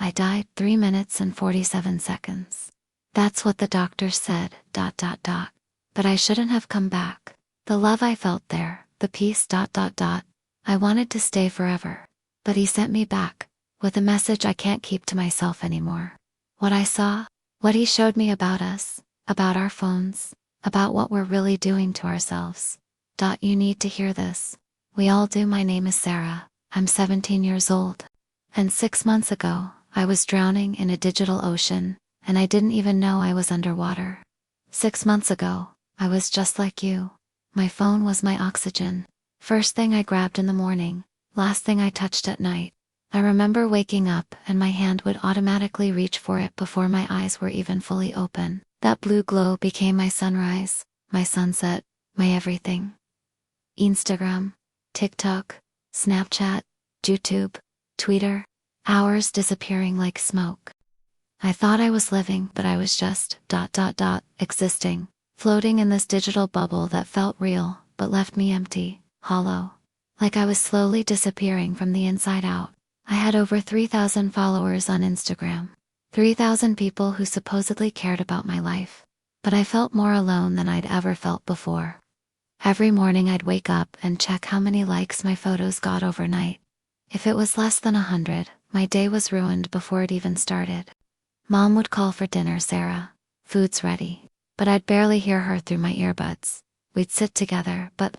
I died 3 minutes and 47 seconds. That's what the doctor said, ... But I shouldn't have come back. The love I felt there, the peace ... I wanted to stay forever. But he sent me back, with a message I can't keep to myself anymore. What I saw, what he showed me about us, about our phones, about what we're really doing to ourselves. You need to hear this. We all do. My name is Sarah. I'm 17 years old. And 6 months ago, I was drowning in a digital ocean, and I didn't even know I was underwater. 6 months ago, I was just like you. My phone was my oxygen. First thing I grabbed in the morning, last thing I touched at night. I remember waking up and my hand would automatically reach for it before my eyes were even fully open. That blue glow became my sunrise, my sunset, my everything. Instagram, TikTok, Snapchat, YouTube, Twitter, hours disappearing like smoke. I thought I was living, but I was just ... existing, floating in this digital bubble that felt real, but left me empty, hollow. Like I was slowly disappearing from the inside out. I had over 3,000 followers on Instagram. 3,000 people who supposedly cared about my life. But I felt more alone than I'd ever felt before. Every morning I'd wake up and check how many likes my photos got overnight. If it was less than 100, my day was ruined before it even started. Mom would call for dinner, Sarah. Food's ready. But I'd barely hear her through my earbuds. We'd sit together, but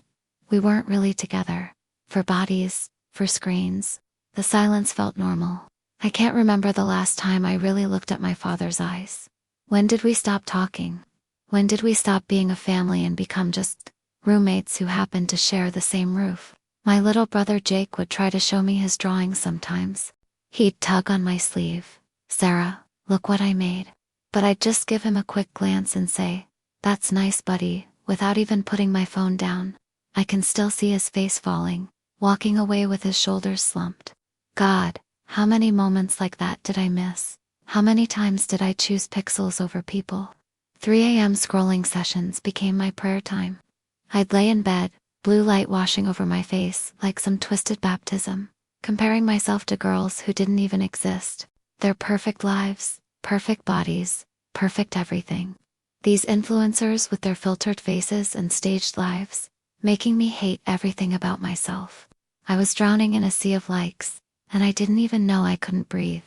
we weren't really together. For bodies, for screens, the silence felt normal. I can't remember the last time I really looked at my father's eyes. When did we stop talking? When did we stop being a family and become just roommates who happened to share the same roof? My little brother Jake would try to show me his drawings sometimes. He'd tug on my sleeve. Sarah, look what I made. But I'd just give him a quick glance and say, that's nice, buddy, without even putting my phone down. I can still see his face falling, walking away with his shoulders slumped. God, how many moments like that did I miss? How many times did I choose pixels over people? 3 a.m. scrolling sessions became my prayer time. I'd lay in bed, blue light washing over my face like some twisted baptism, comparing myself to girls who didn't even exist. Their perfect lives, perfect bodies, perfect everything. These influencers with their filtered faces and staged lives, making me hate everything about myself. I was drowning in a sea of likes, and I didn't even know I couldn't breathe.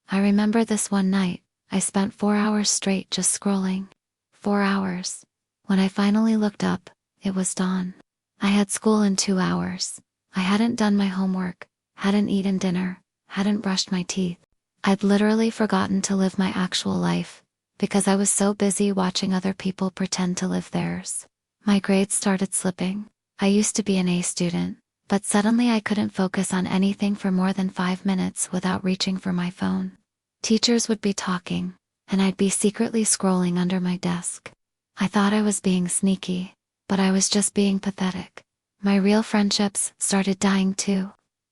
I remember this one night, I spent 4 hours straight just scrolling. 4 hours. When I finally looked up, it was dawn. I had school in 2 hours. I hadn't done my homework, hadn't eaten dinner, hadn't brushed my teeth. I'd literally forgotten to live my actual life, because I was so busy watching other people pretend to live theirs. My grades started slipping. I used to be an A student, but suddenly I couldn't focus on anything for more than 5 minutes without reaching for my phone. Teachers would be talking, and I'd be secretly scrolling under my desk. I thought I was being sneaky, but I was just being pathetic. My real friendships started dying too.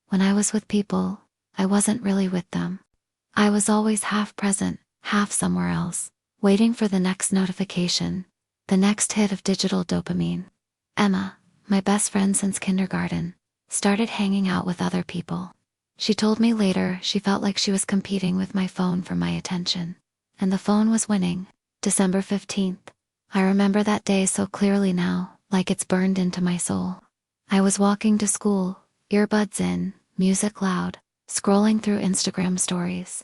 When I was with people, I wasn't really with them. I was always half present, half somewhere else, waiting for the next notification, the next hit of digital dopamine. Emma, my best friend since kindergarten, started hanging out with other people. She told me later she felt like she was competing with my phone for my attention. And the phone was winning. December 15th. I remember that day so clearly now, like it's burned into my soul. I was walking to school, earbuds in, music loud, scrolling through Instagram stories.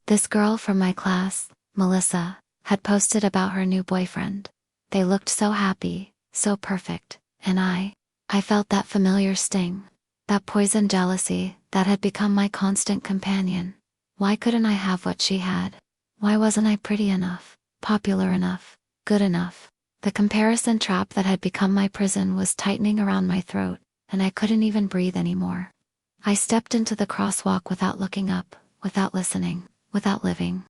This girl from my class, Melissa, had posted about her new boyfriend. They looked so happy, so perfect, and I felt that familiar sting, that poison jealousy that had become my constant companion. Why couldn't I have what she had? Why wasn't I pretty enough, popular enough, good enough? The comparison trap that had become my prison was tightening around my throat, and I couldn't even breathe anymore. I stepped into the crosswalk without looking up, without listening, without living.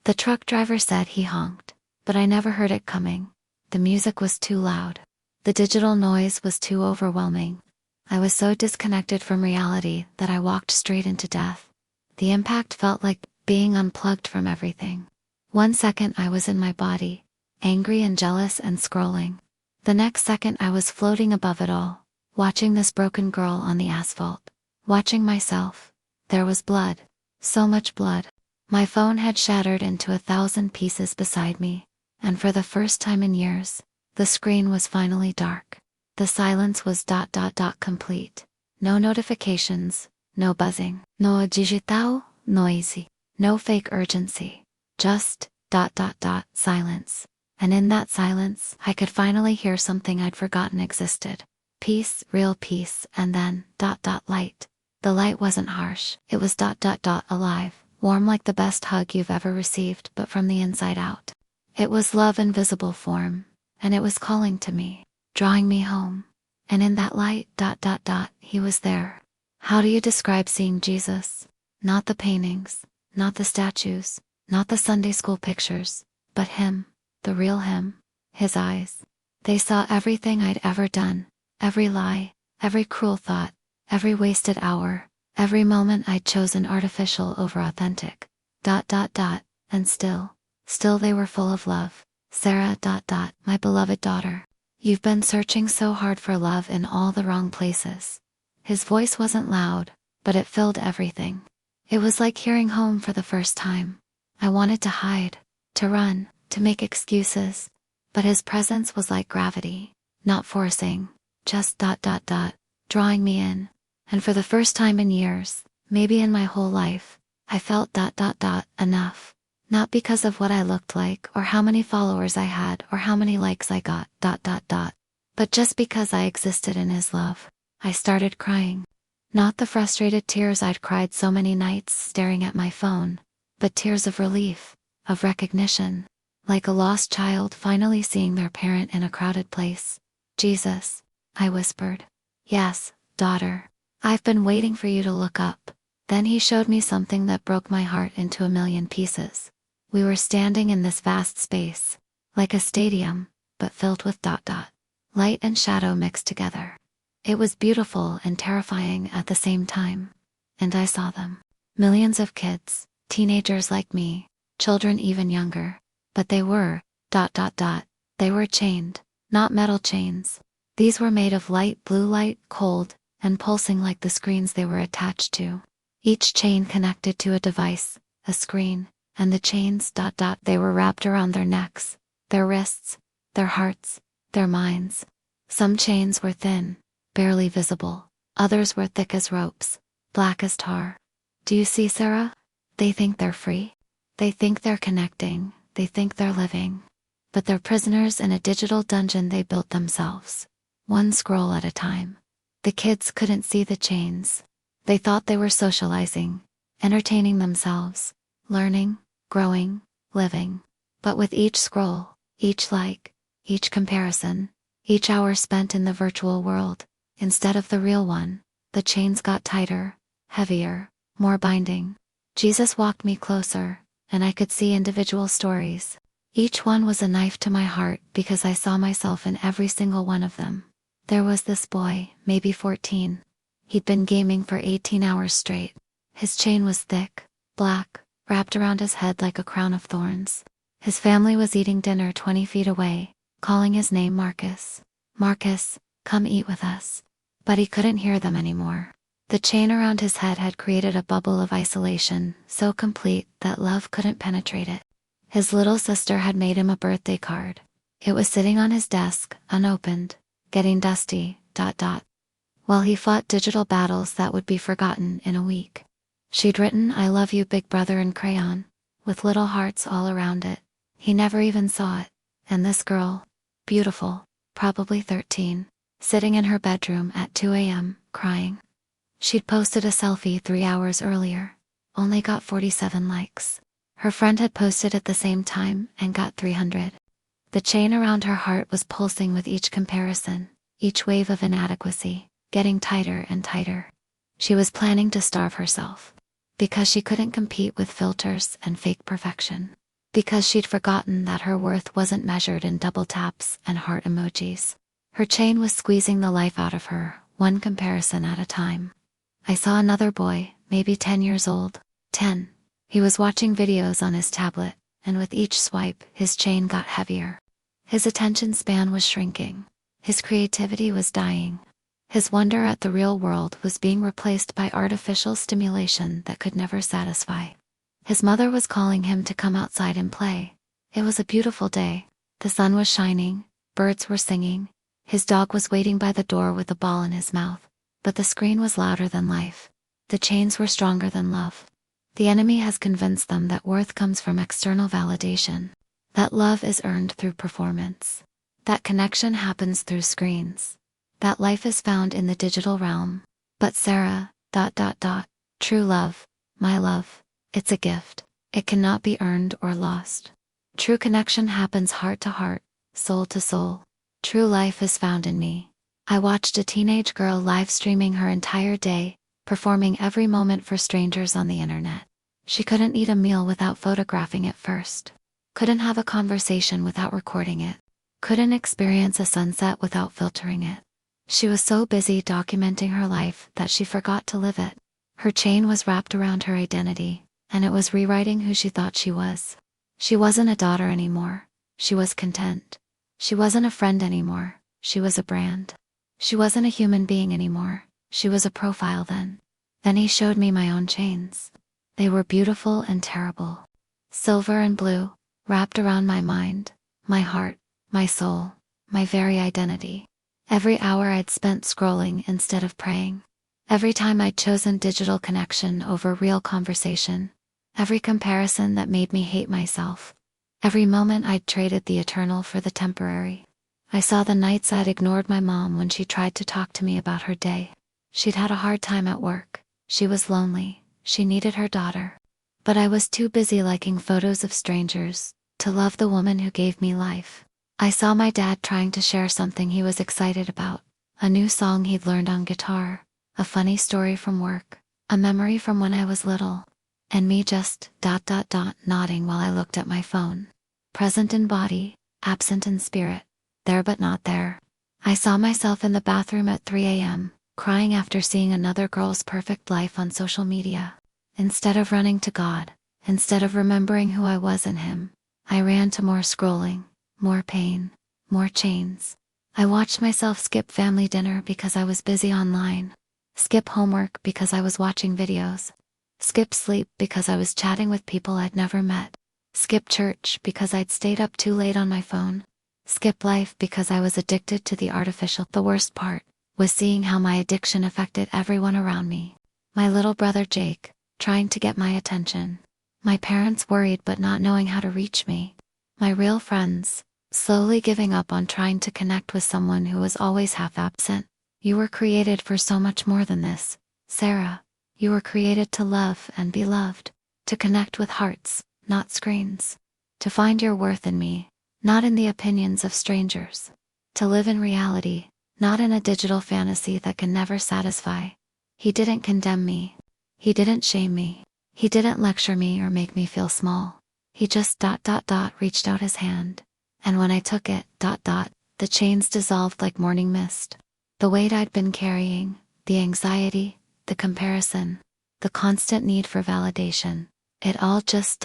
The truck driver said he honked, but I never heard it coming. The music was too loud. The digital noise was too overwhelming. I was so disconnected from reality that I walked straight into death. The impact felt like being unplugged from everything. 1 second I was in my body, angry and jealous and scrolling. The next second I was floating above it all, watching this broken girl on the asphalt. Watching myself. There was blood. So much blood. My phone had shattered into 1,000 pieces beside me, and for the first time in years, the screen was finally dark. The silence was complete. No notifications, no buzzing, no digital noisy, no fake urgency, just silence. And in that silence, I could finally hear something I'd forgotten existed. Peace, real peace, and then light. The light wasn't harsh, it was alive, warm like the best hug you've ever received, but from the inside out. It was love in visible form, and it was calling to me, drawing me home. And in that light, he was there. How do you describe seeing Jesus? Not the paintings, not the statues, not the Sunday school pictures, but him, the real him, his eyes. They saw everything I'd ever done, every lie, every cruel thought, every wasted hour, every moment I'd chosen artificial over authentic. And still they were full of love. Sarah, my beloved daughter. You've been searching so hard for love in all the wrong places. His voice wasn't loud, but it filled everything. It was like hearing home for the first time. I wanted to hide, to run, to make excuses, but his presence was like gravity, not forcing, just drawing me in. And for the first time in years, maybe in my whole life, I felt enough. Not because of what I looked like, or how many followers I had, or how many likes I got, but just because I existed in his love. I started crying. Not the frustrated tears I'd cried so many nights staring at my phone, but tears of relief, of recognition, like a lost child finally seeing their parent in a crowded place. Jesus, I whispered. Yes, daughter. I've been waiting for you to look up. Then he showed me something that broke my heart into a million pieces. We were standing in this vast space, like a stadium, but filled with light and shadow mixed together. It was beautiful and terrifying at the same time. And I saw them. Millions of kids, teenagers like me, children even younger. But they were, they were chained, not metal chains. These were made of light blue light, cold, and pulsing like the screens they were attached to. Each chain connected to a device, a screen, and the chains, they were wrapped around their necks, their wrists, their hearts, their minds. Some chains were thin, barely visible. Others were thick as ropes, black as tar. Do you see, Sarah? They think they're free. They think they're connecting. They think they're living. But they're prisoners in a digital dungeon they built themselves. One scroll at a time. The kids couldn't see the chains. They thought they were socializing, entertaining themselves, learning, growing, living. But with each scroll, each like, each comparison, each hour spent in the virtual world, instead of the real one, the chains got tighter, heavier, more binding. Jesus walked me closer, and I could see individual stories. Each one was a knife to my heart because I saw myself in every single one of them. There was this boy, maybe 14. He'd been gaming for 18 hours straight. His chain was thick, black, wrapped around his head like a crown of thorns. His family was eating dinner 20 feet away, calling his name Marcus. Marcus, come eat with us. But he couldn't hear them anymore. The chain around his head had created a bubble of isolation, so complete that love couldn't penetrate it. His little sister had made him a birthday card. It was sitting on his desk, unopened, getting dusty, while he fought digital battles that would be forgotten in a week. She'd written, "I love you, big brother," in crayon, with little hearts all around it. He never even saw it. And this girl, beautiful, probably 13, sitting in her bedroom at 2 a.m., crying. She'd posted a selfie 3 hours earlier, only got 47 likes. Her friend had posted at the same time and got 300. The chain around her heart was pulsing with each comparison, each wave of inadequacy, getting tighter and tighter. She was planning to starve herself. Because she couldn't compete with filters and fake perfection. Because she'd forgotten that her worth wasn't measured in double taps and heart emojis. Her chain was squeezing the life out of her, one comparison at a time. I saw another boy, maybe 10 years old. 10. He was watching videos on his tablet, and with each swipe, his chain got heavier. His attention span was shrinking. His creativity was dying. His wonder at the real world was being replaced by artificial stimulation that could never satisfy. His mother was calling him to come outside and play. It was a beautiful day. The sun was shining, birds were singing. His dog was waiting by the door with a ball in his mouth. But the screen was louder than life. The chains were stronger than love. The enemy has convinced them that worth comes from external validation, that love is earned through performance, that connection happens through screens, that life is found in the digital realm. But Sarah, true love, my love, it's a gift. It cannot be earned or lost. True connection happens heart to heart, soul to soul. True life is found in me. I watched a teenage girl live streaming her entire day, performing every moment for strangers on the internet. She couldn't eat a meal without photographing it first. Couldn't have a conversation without recording it. Couldn't experience a sunset without filtering it. She was so busy documenting her life that she forgot to live it. Her chain was wrapped around her identity, and it was rewriting who she thought she was. She wasn't a daughter anymore. She was content. She wasn't a friend anymore. She was a brand. She wasn't a human being anymore. She was a profile then. Then he showed me my own chains. They were beautiful and terrible. Silver and blue, wrapped around my mind, my heart, my soul, my very identity. Every hour I'd spent scrolling instead of praying. Every time I'd chosen digital connection over real conversation. Every comparison that made me hate myself. Every moment I'd traded the eternal for the temporary. I saw the nights I'd ignored my mom when she tried to talk to me about her day. She'd had a hard time at work. She was lonely. She needed her daughter. But I was too busy liking photos of strangers to love the woman who gave me life. I saw my dad trying to share something he was excited about, a new song he'd learned on guitar, a funny story from work, a memory from when I was little, and me just nodding while I looked at my phone. Present in body, absent in spirit, there but not there. I saw myself in the bathroom at 3 a.m., crying after seeing another girl's perfect life on social media. Instead of running to God, instead of remembering who I was in Him, I ran to more scrolling, more pain, more chains. I watched myself skip family dinner because I was busy online, skip homework because I was watching videos, skip sleep because I was chatting with people I'd never met, skip church because I'd stayed up too late on my phone, skip life because I was addicted to the artificial. The worst part was seeing how my addiction affected everyone around me. My little brother Jake, trying to get my attention. My parents worried but not knowing how to reach me. My real friends, slowly giving up on trying to connect with someone who was always half absent. You were created for so much more than this, Sarah. You were created to love and be loved, to connect with hearts, not screens, to find your worth in me, not in the opinions of strangers, to live in reality, not in a digital fantasy that can never satisfy. He didn't condemn me. He didn't shame me. He didn't lecture me or make me feel small. He just reached out his hand. And when I took it, the chains dissolved like morning mist. The weight I'd been carrying, the anxiety, the comparison, the constant need for validation, it all just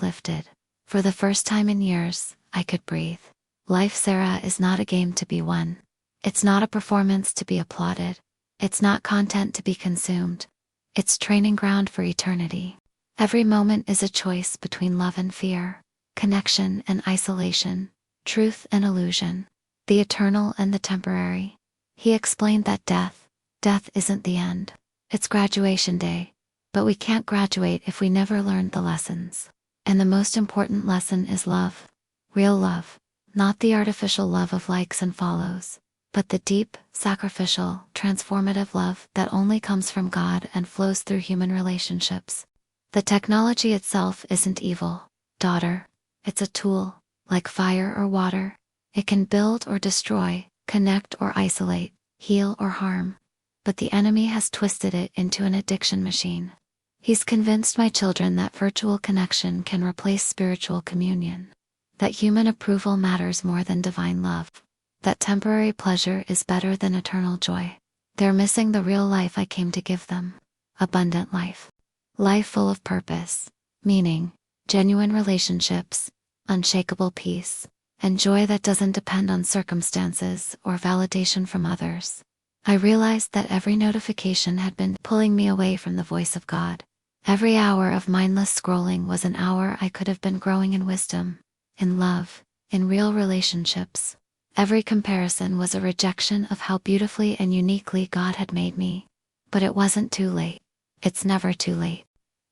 lifted. For the first time in years, I could breathe. Life, Sarah, is not a game to be won. It's not a performance to be applauded. It's not content to be consumed. It's training ground for eternity. Every moment is a choice between love and fear, connection and isolation, truth and illusion, the eternal and the temporary. He explained that death isn't the end. It's graduation day. But we can't graduate if we never learned the lessons. And the most important lesson is love. Real love. Not the artificial love of likes and follows, but the deep, sacrificial, transformative love that only comes from God and flows through human relationships. The technology itself isn't evil, daughter. It's a tool, like fire or water. It can build or destroy, connect or isolate, heal or harm. But the enemy has twisted it into an addiction machine. He's convinced my children that virtual connection can replace spiritual communion, that human approval matters more than divine love, that temporary pleasure is better than eternal joy. They're missing the real life I came to give them. Abundant life. Life full of purpose, meaning, genuine relationships, unshakable peace, and joy that doesn't depend on circumstances or validation from others. I realized that every notification had been pulling me away from the voice of God. Every hour of mindless scrolling was an hour I could have been growing in wisdom, in love, in real relationships. Every comparison was a rejection of how beautifully and uniquely God had made me. But it wasn't too late. It's never too late.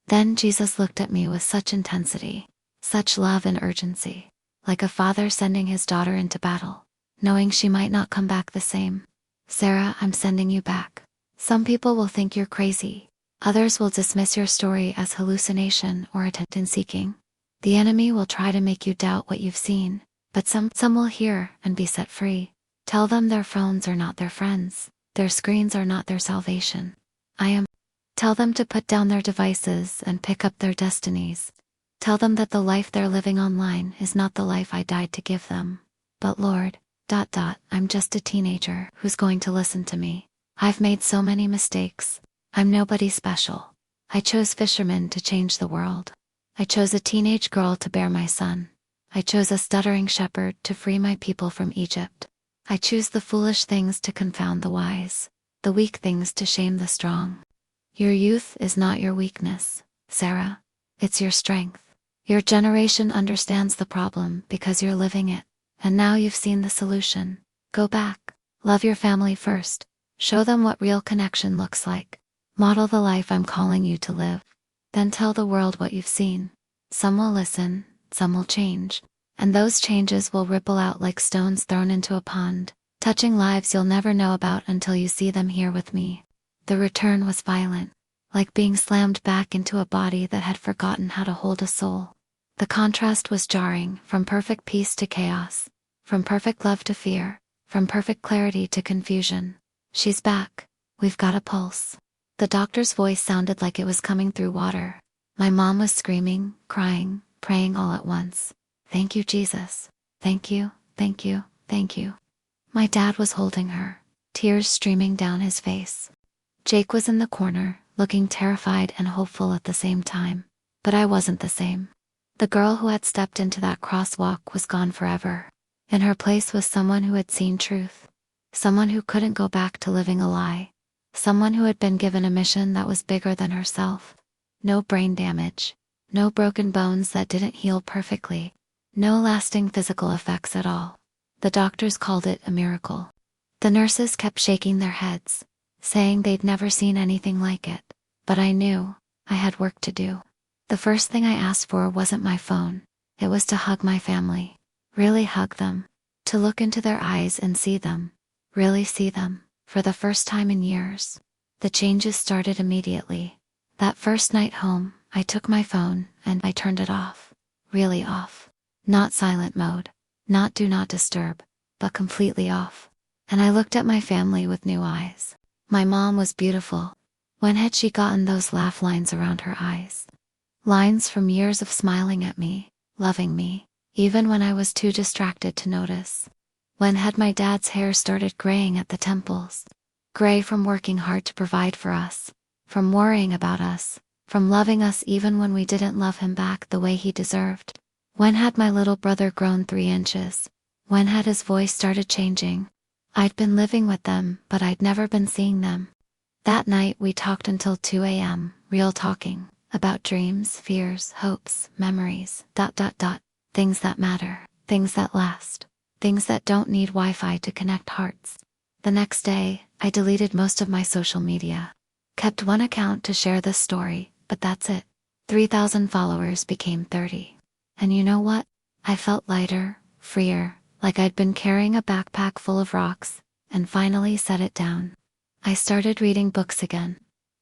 Then Jesus looked at me with such intensity, such love and urgency, like a father sending his daughter into battle, knowing she might not come back the same. Sarah, I'm sending you back. Some people will think you're crazy. Others will dismiss your story as hallucination or attention-seeking. The enemy will try to make you doubt what you've seen, but some will hear and be set free. Tell them their phones are not their friends, their screens are not their salvation. Tell them to put down their devices and pick up their destinies. Tell them that the life they're living online is not the life I died to give them. But Lord, I'm just a teenager who's going to listen to me. I've made so many mistakes. I'm nobody special. I chose fishermen to change the world. I chose a teenage girl to bear my son. I chose a stuttering shepherd to free my people from Egypt. I choose the foolish things to confound the wise, the weak things to shame the strong. Your youth is not your weakness, Sarah. It's your strength. Your generation understands the problem because you're living it, and now you've seen the solution. Go back. Love your family first. Show them what real connection looks like. Model the life I'm calling you to live. Then tell the world what you've seen. Some will listen, some will change, and those changes will ripple out like stones thrown into a pond, touching lives you'll never know about until you see them here with me. The return was violent, like being slammed back into a body that had forgotten how to hold a soul. The contrast was jarring, from perfect peace to chaos, from perfect love to fear, from perfect clarity to confusion. She's back. We've got a pulse. The doctor's voice sounded like it was coming through water. My mom was screaming, crying, praying all at once. Thank you, Jesus. Thank you, thank you, thank you. My dad was holding her, tears streaming down his face. Jake was in the corner, looking terrified and hopeful at the same time. But I wasn't the same. The girl who had stepped into that crosswalk was gone forever. In her place was someone who had seen truth. Someone who couldn't go back to living a lie. Someone who had been given a mission that was bigger than herself. No brain damage. No broken bones that didn't heal perfectly. No lasting physical effects at all. The doctors called it a miracle. The nurses kept shaking their heads, saying they'd never seen anything like it. But I knew I had work to do. The first thing I asked for wasn't my phone. It was to hug my family. Really hug them. To look into their eyes and see them. Really see them. For the first time in years. The changes started immediately. That first night home, I took my phone and I turned it off. Really off. Not silent mode. Not do not disturb. But completely off. And I looked at my family with new eyes. My mom was beautiful. When had she gotten those laugh lines around her eyes? Lines from years of smiling at me, loving me, even when I was too distracted to notice. When had my dad's hair started graying at the temples? Gray from working hard to provide for us, from worrying about us, from loving us even when we didn't love him back the way he deserved. When had my little brother grown 3 inches? When had his voice started changing? I'd been living with them, but I'd never been seeing them. That night we talked until 2 a.m., real talking, about dreams, fears, hopes, memories, things that matter, things that last, things that don't need Wi-Fi to connect hearts. The next day, I deleted most of my social media. Kept one account to share this story, but that's it. 3,000 followers became 30. And you know what? I felt lighter, freer, like I'd been carrying a backpack full of rocks, and finally set it down. I started reading books again.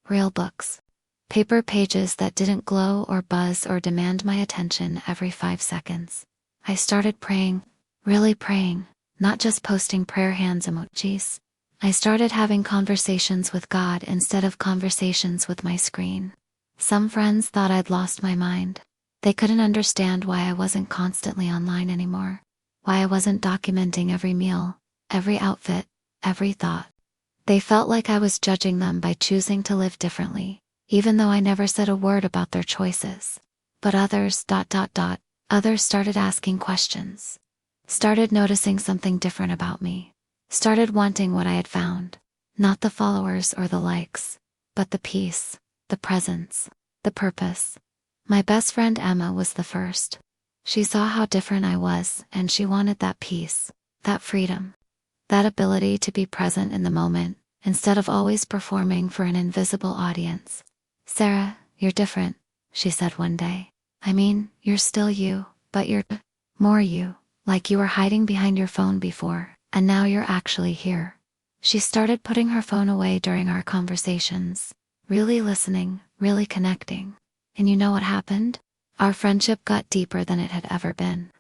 Real books. Paper pages that didn't glow or buzz or demand my attention every 5 seconds. I started praying, really praying, not just posting prayer hands emojis. I started having conversations with God instead of conversations with my screen. Some friends thought I'd lost my mind. They couldn't understand why I wasn't constantly online anymore. Why I wasn't documenting every meal, every outfit, every thought. They felt like I was judging them by choosing to live differently, even though I never said a word about their choices. But others, others started asking questions. Started noticing something different about me. Started wanting what I had found. Not the followers or the likes, but the peace, the presence, the purpose. My best friend Emma was the first. She saw how different I was, and she wanted that peace, that freedom, that ability to be present in the moment, instead of always performing for an invisible audience. "Sarah, you're different," she said one day. "I mean, you're still you, but you're more you, like you were hiding behind your phone before, and now you're actually here." She started putting her phone away during our conversations, really listening, really connecting. And you know what happened? Our friendship got deeper than it had ever been.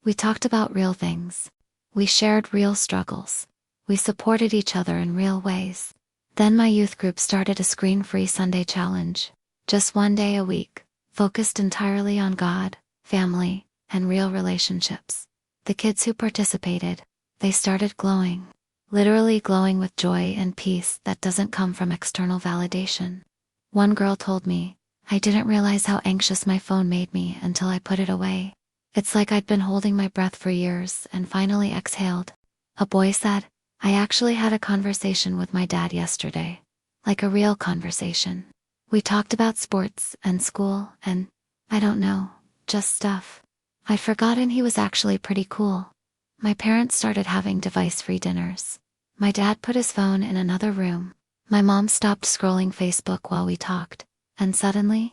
We talked about real things. We shared real struggles. We supported each other in real ways. Then my youth group started a screen-free Sunday challenge. Just one day a week, focused entirely on God, family, and real relationships. The kids who participated, they started glowing. Literally glowing with joy and peace that doesn't come from external validation. One girl told me, "I didn't realize how anxious my phone made me until I put it away. It's like I'd been holding my breath for years and finally exhaled." A boy said, "I actually had a conversation with my dad yesterday. Like a real conversation. We talked about sports and school and, I don't know, just stuff. I'd forgotten he was actually pretty cool." My parents started having device-free dinners. My dad put his phone in another room. My mom stopped scrolling Facebook while we talked. And suddenly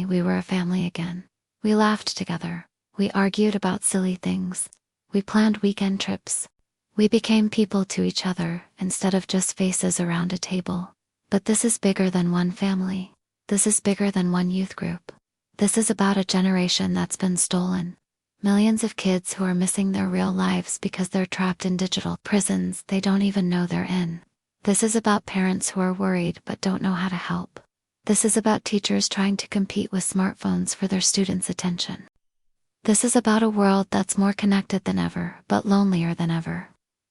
we were a family again. We laughed together. We argued about silly things. We planned weekend trips. We became people to each other instead of just faces around a table. But this is bigger than one family. This is bigger than one youth group. This is about a generation that's been stolen. Millions of kids who are missing their real lives because they're trapped in digital prisons they don't even know they're in. This is about parents who are worried but don't know how to help. This is about teachers trying to compete with smartphones for their students' attention. This is about a world that's more connected than ever, but lonelier than ever.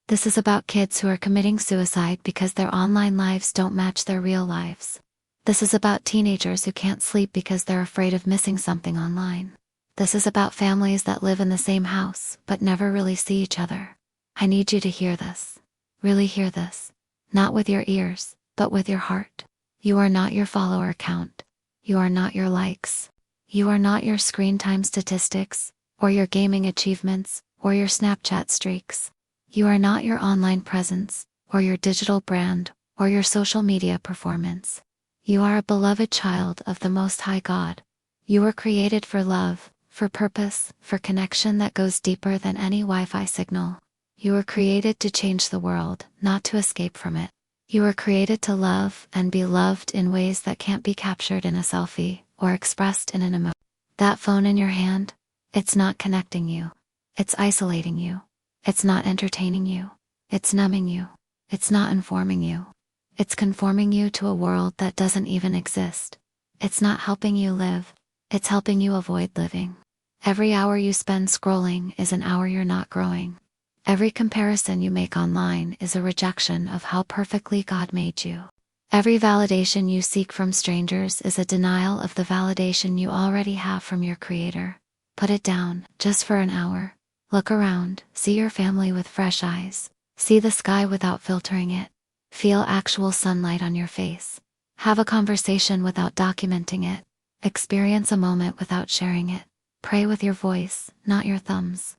This is about kids who are committing suicide because their online lives don't match their real lives. This is about teenagers who can't sleep because they're afraid of missing something online. This is about families that live in the same house, but never really see each other. I need you to hear this. Really hear this. Not with your ears, but with your heart. You are not your follower count. You are not your likes. You are not your screen time statistics, or your gaming achievements, or your Snapchat streaks. You are not your online presence, or your digital brand, or your social media performance. You are a beloved child of the Most High God. You were created for love, for purpose, for connection that goes deeper than any Wi-Fi signal. You were created to change the world, not to escape from it. You were created to love and be loved in ways that can't be captured in a selfie or expressed in an emoji. That phone in your hand, it's not connecting you. It's isolating you. It's not entertaining you. It's numbing you. It's not informing you. It's conforming you to a world that doesn't even exist. It's not helping you live. It's helping you avoid living. Every hour you spend scrolling is an hour you're not growing. Every comparison you make online is a rejection of how perfectly God made you. Every validation you seek from strangers is a denial of the validation you already have from your Creator. Put it down, just for an hour. Look around, see your family with fresh eyes. See the sky without filtering it. Feel actual sunlight on your face. Have a conversation without documenting it. Experience a moment without sharing it. Pray with your voice, not your thumbs.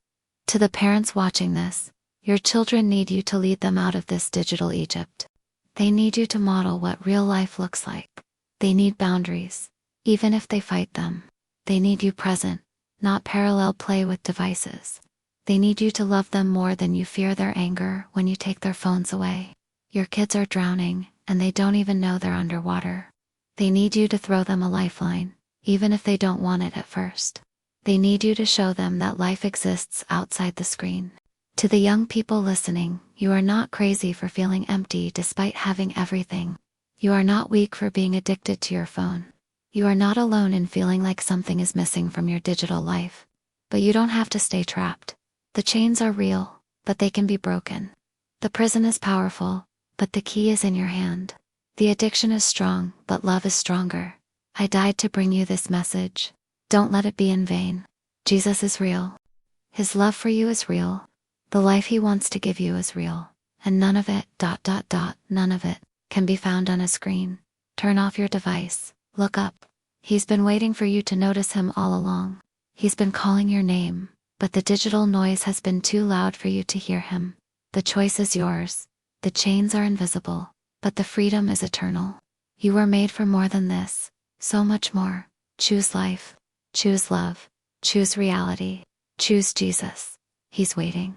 To the parents watching this, your children need you to lead them out of this digital Egypt. They need you to model what real life looks like. They need boundaries, even if they fight them. They need you present, not parallel play with devices. They need you to love them more than you fear their anger when you take their phones away. Your kids are drowning, and they don't even know they're underwater. They need you to throw them a lifeline, even if they don't want it at first. They need you to show them that life exists outside the screen. To the young people listening, you are not crazy for feeling empty despite having everything. You are not weak for being addicted to your phone. You are not alone in feeling like something is missing from your digital life. But you don't have to stay trapped. The chains are real, but they can be broken. The prison is powerful, but the key is in your hand. The addiction is strong, but love is stronger. I died to bring you this message. Don't let it be in vain. Jesus is real. His love for you is real. The life he wants to give you is real. And none of it, none of it, can be found on a screen. Turn off your device. Look up. He's been waiting for you to notice him all along. He's been calling your name, but the digital noise has been too loud for you to hear him. The choice is yours. The chains are invisible, but the freedom is eternal. You were made for more than this, so much more. Choose life. Choose love. Choose reality. Choose Jesus. He's waiting.